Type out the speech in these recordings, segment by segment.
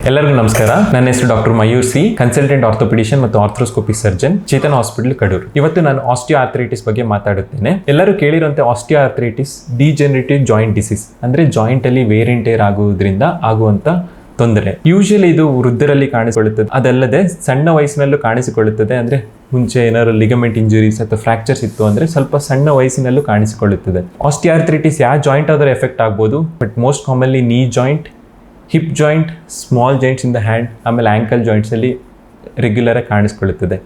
ಎಲ್ಲರಿಗೂ ನಮಸ್ಕಾರ. ನನ್ನ ಹೆಸರು doctor Mayur C, consultant orthopaedician ಮತ್ತು ಆರ್ಥ್ರೋಸ್ಕೋಪಿ ಸರ್ಜನ್, ಚೇತನ ಹಾಸ್ಪಿಟಲ್ ಕಡೂರು. ಇವತ್ತು ನಾನು ಆಸ್ಟಿಯೋಆರ್ಥರೈಟಿಸ್ ಬಗ್ಗೆ ಮಾತಾಡುತ್ತೇನೆ. ಎಲ್ಲರೂ ಕೇಳಿರುವಂತೆ ಆಸ್ಟಿಯೋಆರ್ಥರೈಟಿಸ್ ಡಿಜೆನರೇಟಿವ್ ಜಾಯಿಂಟ್ ಡಿಸೀಸ್, ಅಂದ್ರೆ ಜಾಯಿಂಟ್ ಅಲ್ಲಿ ವೇರ್ ಅಂಡ್ ಟೇರ್ ಆಗುವುದರಿಂದ ಆಗುವಂತ ತೊಂದರೆ. ಯೂಶಲಿ ಇದು ವೃದ್ಧರಲ್ಲಿ ಕಾಣಿಸಿಕೊಳ್ಳುತ್ತದೆ, ಅದಲ್ಲದೆ ಸಣ್ಣ ವಯಸ್ಸಿನಲ್ಲೂ ಕಾಣಿಸಿಕೊಳ್ಳುತ್ತದೆ. ಅಂದ್ರೆ ಮುಂಚೆ ಏನಾದ್ರು ಲಿಗಮೆಂಟ್ ಇಂಜುರೀಸ್ ಅಥವಾ ಫ್ರಾಕ್ಚರ್ಸ್ ಇತ್ತು ಅಂದ್ರೆ ಸ್ವಲ್ಪ ಸಣ್ಣ ವಯಸ್ಸಿನಲ್ಲೂ ಕಾಣಿಸಿಕೊಳ್ಳುತ್ತದೆ. ಆಸ್ಟಿಯೋಆರ್ಥರೈಟಿಸ್ ಯಾವ ಜಾಯಿಂಟ್ ಆದರೂ ಎಫೆಕ್ಟ್ ಆಗ್ಬೋದು, but most commonly knee joint, hip joint, small joints in the hand, ಆಮೇಲೆ ಆ್ಯಂಕಲ್ ಜಾಯಿಂಟ್ಸಲ್ಲಿ ರೆಗ್ಯುಲರ್ ಆಗಿ ಕಾಣಿಸ್ಕೊಳ್ಳುತ್ತದೆ.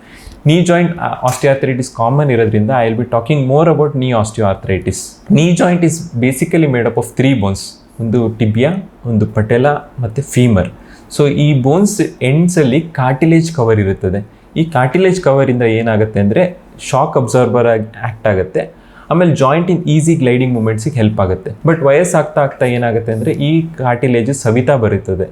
ನೀ ಜಾಯಿಂಟ್ ಆಸ್ಟಿಯೋಆರ್ಥರೈಟಿಸ್ ಕಾಮನ್ ಇರೋದ್ರಿಂದ I will be talking more about knee osteoarthritis. Knee joint is basically made up of 3 bones, ಒಂದು tibia, ಒಂದು patella ಮತ್ತು femur. So ಈ bones ಎಂಡ್ಸಲ್ಲಿ ಕಾರ್ಟಿಲೇಜ್ ಕವರ್ ಇರುತ್ತದೆ. ಈ ಕಾರ್ಟಿಲೇಜ್ ಕವರಿಂದ ಏನಾಗುತ್ತೆ ಅಂದರೆ ಶಾಕ್ ಅಬ್ಸಾರ್ಬರ್ ಆಗಿ ಆ್ಯಕ್ಟ್ ಆಗುತ್ತೆ. ಆಮೇಲೆ ಜಾಯಿಂಟ್ ಇನ್ ಈಸಿ ಗ್ಲೈಡಿಂಗ್ ಮೂಮೆಂಟ್ಸಿಗೆ ಹೆಲ್ಪ್ ಆಗುತ್ತೆ. ಬಟ್ ವಯಸ್ಸಾಗ್ತಾ ಏನಾಗುತ್ತೆ ಅಂದರೆ ಈ ಕಾರ್ಟಿಲೇಜ್ ಸವಿತಾ ಬರುತ್ತದೆ.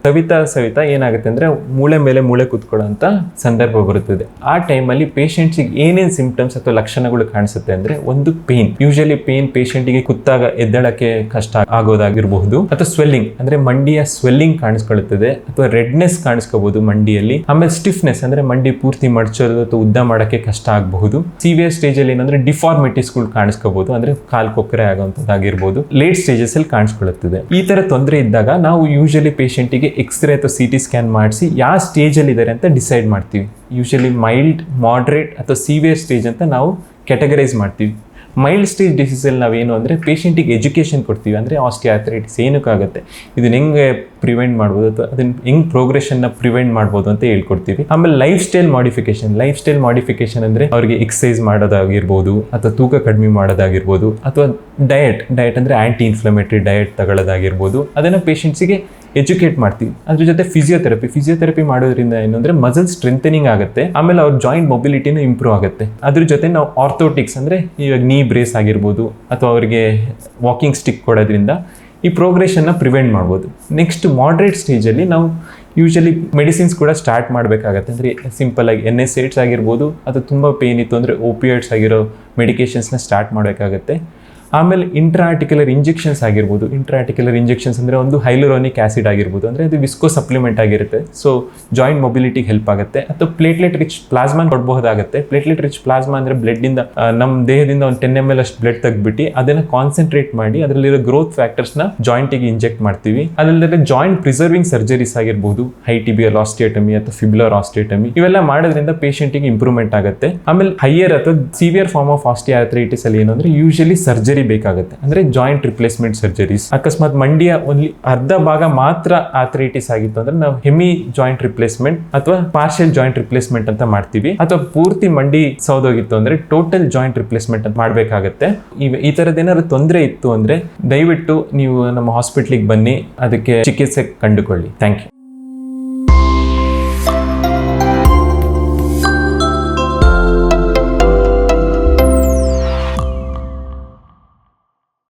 ಸವಿತಾ ಏನಾಗುತ್ತೆ ಅಂದರೆ ಮೂಳೆ ಮೇಲೆ ಮೂಳೆ ಕೂತ್ಕೊಳ್ಳೋಂಥ ಸಂದರ್ಭ ಬರುತ್ತದೆ. ಆ ಟೈಮಲ್ಲಿ ಪೇಷಂಟ್ಸಿಗೆ ಏನೇನು ಸಿಂಪ್ಟಮ್ಸ್ ಅಥವಾ ಲಕ್ಷಣಗಳು ಕಾಣಿಸುತ್ತೆ ಅಂದರೆ, ಒಂದು ಪೇನ್. ಯೂಶಲಿ ಪೇನ್ ಪೇಷಂಟಿಗೆ ಕುತ್ತಾಗ ಎದ್ದೇಳಕ್ಕೆ ಕಷ್ಟ ಆಗೋದಾಗಿರಬಹುದು, ಅಥವಾ ಸ್ವೆಲ್ಲಿಂಗ್ ಅಂದರೆ ಮಂಡಿಯ ಸ್ವೆಲ್ಲಿಂಗ್ ಕಾಣಿಸ್ಕೊಳ್ಳುತ್ತದೆ, ಅಥವಾ ರೆಡ್ನೆಸ್ ಕಾಣಿಸ್ಕೋಬಹುದು ಮಂಡಿಯಲ್ಲಿ. ಆಮೇಲೆ ಸ್ಟಿಫ್ನೆಸ್ ಅಂದರೆ ಮಂಡಿ ಪೂರ್ತಿ ಮಡಚೋದು ಅಥವಾ ಉದ್ದ ಮಾಡೋಕ್ಕೆ ಕಷ್ಟ ಆಗಬಹುದು. ಸಿವಿಯರ್ ಸ್ಟೇಜಲ್ಲಿ ಏನಂದ್ರೆ ಡಿಫಾರ್ಮಿಟೀಸ್ಗಳು ಕಾಣಿಸ್ಕೋಬಹುದು, ಅಂದ್ರೆ ಕಾಲ್ ಕೊಕ್ಕರೆ ಆಗುವಂತದ್ದಾಗಿರ್ಬೋದು. ಲೇಟ್ ಸ್ಟೇಜಸ್ ಅಲ್ಲಿ ಕಾಣಿಸ್ಕೊಳ್ಳುತ್ತದೆ. ಈ ತರ ತೊಂದರೆ ಇದ್ದಾಗ ನಾವು ಯೂಶಲಿ ಪೇಷಂಟಿಗೆ ಎಕ್ಸ್ರೇ ಅಥವಾ CT ಸ್ಕ್ಯಾನ್ ಮಾಡಿಸಿ ಯಾವ ಸ್ಟೇಜ್ ಅಲ್ಲಿ ಇದ್ದಾರೆ ಅಂತ ಡಿಸೈಡ್ ಮಾಡ್ತೀವಿ. ಯೂಶಲಿ ಮೈಲ್ಡ್, ಮಾಡರೇಟ್ ಅಥವಾ ಸಿವಿಯರ್ ಸ್ಟೇಜ್ ಅಂತ ನಾವು ಕ್ಯಾಟಗರೈಸ್ ಮಾಡ್ತೀವಿ. ಮೈಲ್ಡ್ ಸ್ಟೇಜ್ ಡಿಸೀಸಲ್ಲಿ ನಾವೇನು ಅಂದರೆ ಪೇಷಂಟಿಗೆ ಎಜುಕೇಷನ್ ಕೊಡ್ತೀವಿ. ಅಂದರೆ ಆಸ್ಟಿಯೋಆರ್ಥರೈಟಿಸ್ ಏನಕ್ಕಾಗುತ್ತೆ, ಇದನ್ನ ಹೆಂಗೆ ಪ್ರಿವೆಂಟ್ ಮಾಡ್ಬೋದು ಅಥವಾ ಅದನ್ನ ಹೆಂಗೆ ಪ್ರೋಗ್ರೆಷನ್ನ ಪ್ರಿವೆಂಟ್ ಮಾಡ್ಬೋದು ಅಂತ ಹೇಳ್ಕೊಡ್ತೀವಿ. ಆಮೇಲೆ ಲೈಫ್ ಸ್ಟೈಲ್ ಮಾಡಿಫಿಕೇಶನ್ ಅಂದರೆ ಅವ್ರಿಗೆ ಎಕ್ಸಸೈಸ್ ಮಾಡೋದಾಗಿರ್ಬೋದು, ಅಥವಾ ತೂಕ ಕಡಿಮೆ ಮಾಡೋದಾಗಿರ್ಬೋದು, ಅಥವಾ ಡಯಟ್ ಅಂದರೆ ಆ್ಯಂಟಿ ಇನ್ಫ್ಲಮೇಟರಿ ಡಯಟ್ ತಗೊಳ್ಳೋದಾಗಿರ್ಬೋದು. ಅದನ್ನು ಪೇಷಂಟ್ಸಿಗೆ ಎಜುಕೇಟ್ ಮಾಡ್ತೀವಿ. ಅದ್ರ ಜೊತೆ ಫಿಸಿಯೋಥೆರಪಿ ಮಾಡೋದ್ರಿಂದ ಏನು ಅಂದರೆ ಮಸಲ್ ಸ್ಟ್ರೆಂಥನಿಂಗ್ ಆಗುತ್ತೆ. ಆಮೇಲೆ ಅವ್ರ ಜಾಯಿಂಟ್ ಮೊಬಿಲಿಟಿನೂ ಇಂಪ್ರೂವ್ ಆಗುತ್ತೆ. ಅದ್ರ ಜೊತೆ ನಾವು ಆರ್ಥೋಟಿಕ್ಸ್ ಅಂದರೆ ಇವಾಗ ನೀ ಬ್ರೇಸ್ ಆಗಿರ್ಬೋದು, ಅಥವಾ ಅವರಿಗೆ ವಾಕಿಂಗ್ ಸ್ಟಿಕ್ ಕೊಡೋದ್ರಿಂದ ಈ ಪ್ರೋಗ್ರೆಷನ್ನ ಪ್ರಿವೆಂಟ್ ಮಾಡ್ಬೋದು. ನೆಕ್ಸ್ಟ್ ಮಾಡರೇಟ್ ಸ್ಟೇಜಲ್ಲಿ ನಾವು ಯೂಶಲಿ ಮೆಡಿಸಿನ್ಸ್ ಕೂಡ ಸ್ಟಾರ್ಟ್ ಮಾಡಬೇಕಾಗತ್ತೆ. ಅಂದರೆ ಸಿಂಪಲ್ ಆಗಿ NSAIDs ಆಗಿರ್ಬೋದು, ಅಥವಾ ತುಂಬ ಪೇನ್ ಇತ್ತು ಅಂದರೆ ಓಪಿಯಾಯ್ಡ್ಸ್ ಆಗಿರೋ ಮೆಡಿಕೇಶನ್ಸ್ನ ಸ್ಟಾರ್ಟ್ ಮಾಡಬೇಕಾಗತ್ತೆ. ಆಮೇಲೆ ಇಂಟ್ರಾಆರ್ಟಿಕ್ಯುಲರ್ ಇಂಜೆಕ್ಷನ್ಸ್ ಆಗಿರ್ಬೋದು. ಇಂಟ್ರಾಆರ್ಟಿಕ್ಯುಲರ್ ಇಂಜೆಕ್ಷನ್ಸ್ ಅಂದರೆ ಒಂದು ಹೈಲುರಾನಿಕ್ ಆಸಿಡ್ ಆಗಿರ್ಬೋದು, ಅಂದರೆ ಅದು ವಿಸ್ಕೋ ಸಪ್ಲಿಮೆಂಟ್ ಆಗಿರುತ್ತೆ. ಸೊ ಜಾಯಿಂಟ್ ಮೊಬಿಲಿಟಿಗೆ ಹೆಲ್ಪ್ ಆಗುತ್ತೆ. ಅಥವಾ ಪ್ಲೇಟ್ಲೆಟ್ ರಿಚ್ ಪ್ಲಾಸ್ಮಾ ಕೊಡಬಹುದಾಗುತ್ತೆ. ಪ್ಲೇಟ್ಲೆಟ್ ರಿಚ್ ಪ್ಲಾಸ್ಮಾ ಅಂದರೆ ಬ್ಲಡ್ಡಿಂದ ನಮ್ಮ ದೇಹದಿಂದ ಒಂದು 10 ml ಅಷ್ಟು ಬ್ಲಡ್ ತೆಗೆದ್ಬಿಟ್ಟು ಅದನ್ನು ಕಾನ್ಸಂಟ್ರೇಟ್ ಮಾಡಿ ಅದರಲ್ಲಿರೋ ಗ್ರೋತ್ ಫ್ಯಾಕ್ಟರ್ಸ್ನ ಜಾಯಿಂಟಿಗೆ ಇಂಜೆಕ್ಟ್ ಮಾಡ್ತೀವಿ. ಅದಲ್ಲದೆ ಜಾಯಿಂಟ್ ಪ್ರಿಸರ್ವಿಂಗ್ ಸರ್ಜರೀಸ್ ಆಗಿರ್ಬೋದು, ಹೈ ಟಿಬಿಯಲ್ ಆಸ್ಟಿಯೋಟಮಿ ಅಥವಾ ಫಿಬ್ಯುಲರ್ ಆಸ್ಟಿಯೋಟಮಿ, ಇವೆಲ್ಲ ಮಾಡೋದ್ರಿಂದ ಪೇಷಂಟಿಗೆ ಇಂಪ್ರೂವ್ಮೆಂಟ್ ಆಗುತ್ತೆ. ಆಮೇಲೆ ಹೈಯರ್ ಅಥವಾ ಸಿವಿಯರ್ ಫಾರ್ಮ್ ಆಫ್ ಆಸ್ಟಿಯೋಆರ್ಥರೈಟಿಸ್ ಅಲ್ಲಿ ಏನು ಅಂದರೆ ಯೂಶಲಿ ಸರ್ಜರಿ ಬೇಕಾಗುತ್ತೆ. ಅಂದ್ರೆ ಜಾಯಿಂಟ್ ರಿಪ್ಲೇಸ್ಮೆಂಟ್ ಸರ್ಜರೀಸ್. ಅಕಸ್ಮಾತ್ ಮಂಡಿಯ ಒಂದು ಅರ್ಧ ಭಾಗ ಮಾತ್ರ ಆರ್ಥರೈಟಿಸ್ ಆಗಿತ್ತು ಅಂದ್ರೆ ನಾವು ಹೆಮಿ ಜಾಯಿಂಟ್ ರಿಪ್ಲೇಸ್ಮೆಂಟ್ ಅಥವಾ ಪಾರ್ಷಿಯಲ್ ಜಾಯಿಂಟ್ ರಿಪ್ಲೇಸ್ಮೆಂಟ್ ಅಂತ ಮಾಡ್ತೀವಿ. ಅಥವಾ ಪೂರ್ತಿ ಮಂಡಿ ಸೌದೋಗಿತ್ತು ಅಂದ್ರೆ ಟೋಟಲ್ ಜಾಯಿಂಟ್ ರಿಪ್ಲೇಸ್ಮೆಂಟ್ ಅಂತ ಮಾಡಬೇಕಾಗುತ್ತೆ. ಈ ತರದ ಏನಾದ್ರು ತೊಂದರೆ ಇತ್ತು ಅಂದ್ರೆ ದಯವಿಟ್ಟು ನೀವು ನಮ್ಮ ಹಾಸ್ಪಿಟ್ಲಿಗೆ ಬನ್ನಿ, ಅದಕ್ಕೆ ಚಿಕಿತ್ಸೆ ಕಂಡುಕೊಳ್ಳಿ. Thank you.